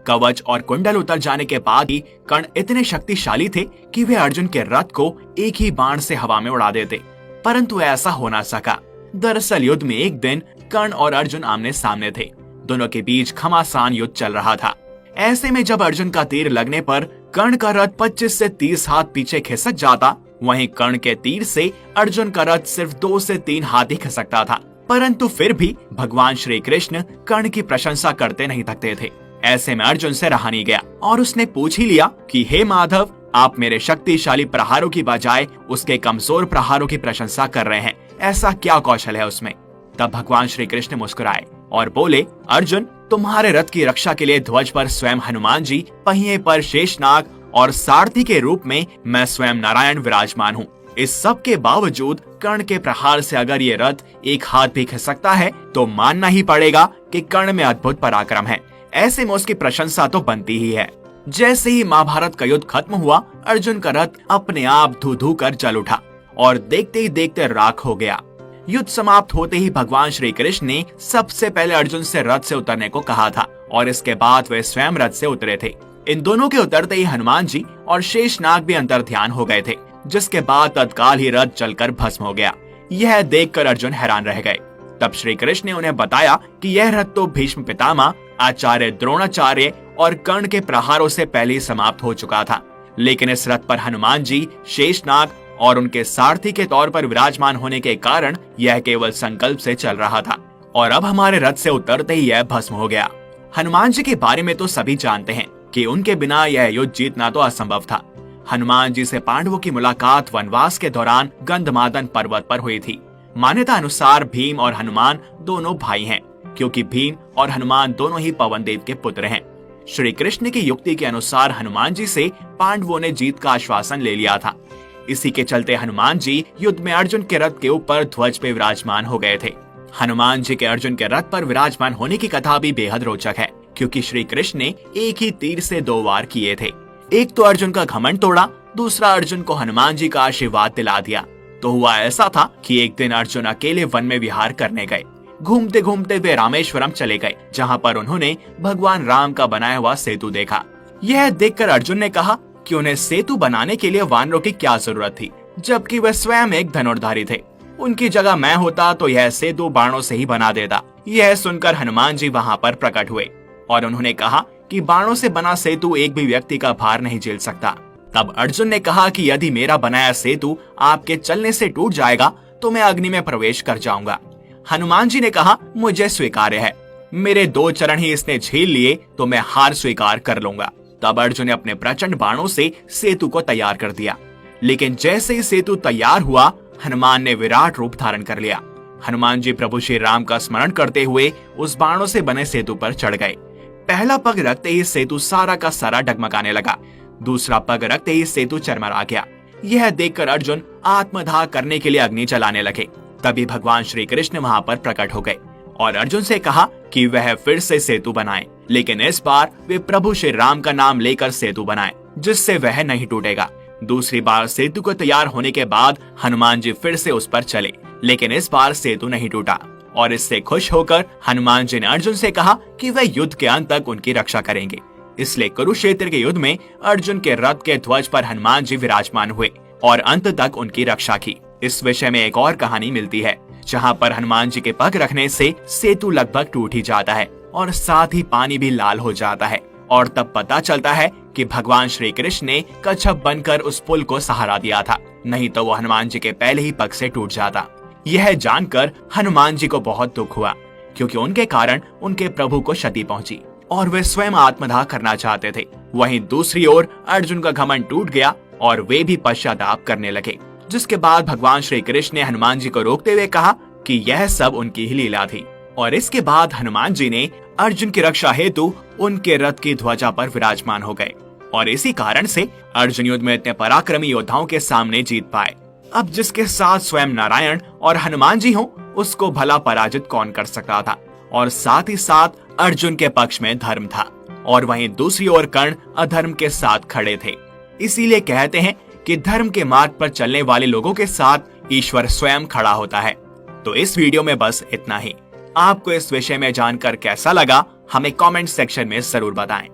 कवच और कुंडल उतर जाने के बाद ही कर्ण इतने शक्तिशाली थे कि वे अर्जुन के रथ को एक ही बाण से हवा में उड़ा देते, परंतु ऐसा हो ना सका। दरअसल युद्ध में एक दिन कर्ण और अर्जुन आमने सामने थे। दोनों के बीच घमासान युद्ध चल रहा था। ऐसे में जब अर्जुन का तीर लगने पर कर्ण का रथ 25 से 30 हाथ पीछे खिसक जाता, वहीं कर्ण के तीर से अर्जुन का रथ सिर्फ 2 से 3 हाथ ही खिसकता था। परंतु फिर भी भगवान श्री कृष्ण कर्ण की प्रशंसा करते नहीं थकते थे। ऐसे में अर्जुन से रहा नहीं गया और उसने पूछ ही लिया कि हे माधव, आप मेरे शक्तिशाली प्रहारों की बजाय उसके कमजोर प्रहारों की प्रशंसा कर रहे हैं, ऐसा क्या कौशल है उसमें? तब भगवान श्री कृष्ण मुस्कुराए और बोले, अर्जुन, तुम्हारे रथ की रक्षा के लिए ध्वज पर स्वयं हनुमान जी, पहिए पर शेषनाग और सारथी के रूप में मैं स्वयं नारायण विराजमान हूँ। इस सब के बावजूद कर्ण के प्रहार से अगर ये रथ एक हाथ भी खिसकता है तो मानना ही पड़ेगा कि कर्ण में अद्भुत पराक्रम है। ऐसे में उसकी प्रशंसा तो बनती ही है। जैसे ही महाभारत का युद्ध खत्म हुआ, अर्जुन का रथ अपने आप धू धू कर जल उठा और देखते ही देखते राख हो गया। युद्ध समाप्त होते ही भगवान श्री कृष्ण ने सबसे पहले अर्जुन से रथ से उतरने को कहा था और इसके बाद वे स्वयं रथ से उतरे थे। इन दोनों के उतरते ही हनुमान जी और शेषनाग भी अंतर ध्यान हो गए थे, जिसके बाद तत्काल ही रथ जलकर भस्म हो गया। यह देखकर अर्जुन हैरान रह गए। तब श्री कृष्ण ने उन्हें बताया कि यह रथ तो भीष्म पितामह, आचार्य द्रोणाचार्य और कर्ण के प्रहारों से पहले ही समाप्त हो चुका था, लेकिन इस रथ पर हनुमान जी, शेषनाग और उनके सारथी के तौर पर विराजमान होने के कारण यह केवल संकल्प से चल रहा था और अब हमारे रथ से उतरते ही यह भस्म हो गया। हनुमान जी के बारे में तो सभी जानते हैं कि उनके बिना यह युद्ध जीतना तो असंभव था। हनुमान जी से पांडवों की मुलाकात वनवास के दौरान गंधमादन पर्वत पर हुई थी। मान्यता अनुसार भीम और हनुमान दोनों भाई हैं, क्योंकि भीम और हनुमान दोनों ही पवन देव के पुत्र हैं। श्री कृष्ण की युक्ति के अनुसार हनुमान जी से पांडवों ने जीत का आश्वासन ले लिया था। इसी के चलते हनुमान जी युद्ध में अर्जुन के रथ के ऊपर ध्वज पे विराजमान हो गए थे। हनुमान जी के अर्जुन के रथ पर विराजमान होने की कथा भी बेहद रोचक है, क्योंकि श्री कृष्ण ने एक ही तीर से 2 वार किए थे। एक तो अर्जुन का घमंड तोड़ा, दूसरा अर्जुन को हनुमान जी का आशीर्वाद दिला दिया। तो हुआ ऐसा था कि एक दिन अर्जुन अकेले वन में विहार करने गए। घूमते घूमते वे रामेश्वरम चले गए, जहाँ पर उन्होंने भगवान राम का बनाया हुआ सेतु देखा। यह देखकर अर्जुन ने कहा कि उन्हें सेतु बनाने के लिए वानरों की क्या जरूरत थी, जबकि वे स्वयं एक धनुर्धारी थे। उनकी जगह मैं होता तो यह सेतु बाणों से ही बना देता। यह सुनकर हनुमान जी वहाँ पर प्रकट हुए और उन्होंने कहा कि बाणों से बना सेतु एक भी व्यक्ति का भार नहीं झेल सकता। तब अर्जुन ने कहा कि यदि मेरा बनाया सेतु आपके चलने से टूट जाएगा तो मैं अग्नि में प्रवेश कर जाऊंगा। हनुमान जी ने कहा, मुझे स्वीकार्य है, मेरे 2 चरण ही इसने झेल लिए तो मैं हार स्वीकार कर लूंगा। तब अर्जुन ने अपने प्रचंड बाणों से सेतु को तैयार कर दिया, लेकिन जैसे ही सेतु तैयार हुआ, हनुमान ने विराट रूप धारण कर लिया। हनुमान जी प्रभु श्री राम का स्मरण करते हुए उस बाणों से बने सेतु पर चढ़ गए। पहला पग रखते ही सेतु सारा का सारा डगमगाने लगा, दूसरा पग रखते ही सेतु चरमरा गया। यह देखकर अर्जुन आत्मदाह करने के लिए अग्नि जलाने लगे। तभी भगवान श्री कृष्ण वहाँ पर प्रकट हो गए और अर्जुन से कहा कि वह फिर से सेतु बनाए, लेकिन इस बार वे प्रभु श्री राम का नाम लेकर सेतु बनाए, जिससे वह नहीं टूटेगा। दूसरी बार सेतु को तैयार होने के बाद हनुमान जी फिर से उस पर चले, लेकिन इस बार सेतु नहीं टूटा और इससे खुश होकर हनुमान जी ने अर्जुन से कहा कि वह युद्ध के अंत तक उनकी रक्षा करेंगे। इसलिए कुरुक्षेत्र के युद्ध में अर्जुन के रथ के ध्वज पर हनुमान जी विराजमान हुए और अंत तक उनकी रक्षा की। इस विषय में एक और कहानी मिलती है, जहाँ पर हनुमान जी के पग रखने से सेतु लगभग टूट ही जाता है और साथ ही पानी भी लाल हो जाता है और तब पता चलता है कि भगवान श्री कृष्ण ने कच्छप बनकर उस पुल को सहारा दिया था, नहीं तो वो हनुमान जी के पहले ही पग से टूट जाता। यह जानकर हनुमान जी को बहुत दुख हुआ, क्योंकि उनके कारण उनके प्रभु को क्षति पहुंची और वे स्वयं आत्मदाह करना चाहते थे। वहीं दूसरी ओर अर्जुन का घमंड टूट गया और वे भी पश्चाताप करने लगे, जिसके बाद भगवान श्री कृष्ण ने हनुमान जी को रोकते हुए कहा कि यह सब उनकी ही लीला थी। और इसके बाद हनुमान जी ने अर्जुन की रक्षा हेतु उनके रथ की ध्वजा पर विराजमान हो गए और इसी कारण से अर्जुन युद्ध में इतने पराक्रमी योद्धाओं के सामने जीत पाए। अब जिसके साथ स्वयं नारायण और हनुमान जी हों, उसको भला पराजित कौन कर सकता था। और साथ ही साथ अर्जुन के पक्ष में धर्म था और वहीं दूसरी ओर कर्ण अधर्म के साथ खड़े थे। इसीलिए कहते हैं कि धर्म के मार्ग पर चलने वाले लोगों के साथ ईश्वर स्वयं खड़ा होता है। तो इस वीडियो में बस इतना ही। आपको इस विषय में जानकर कैसा लगा, हमें कमेंट सेक्शन में जरूर बताएं।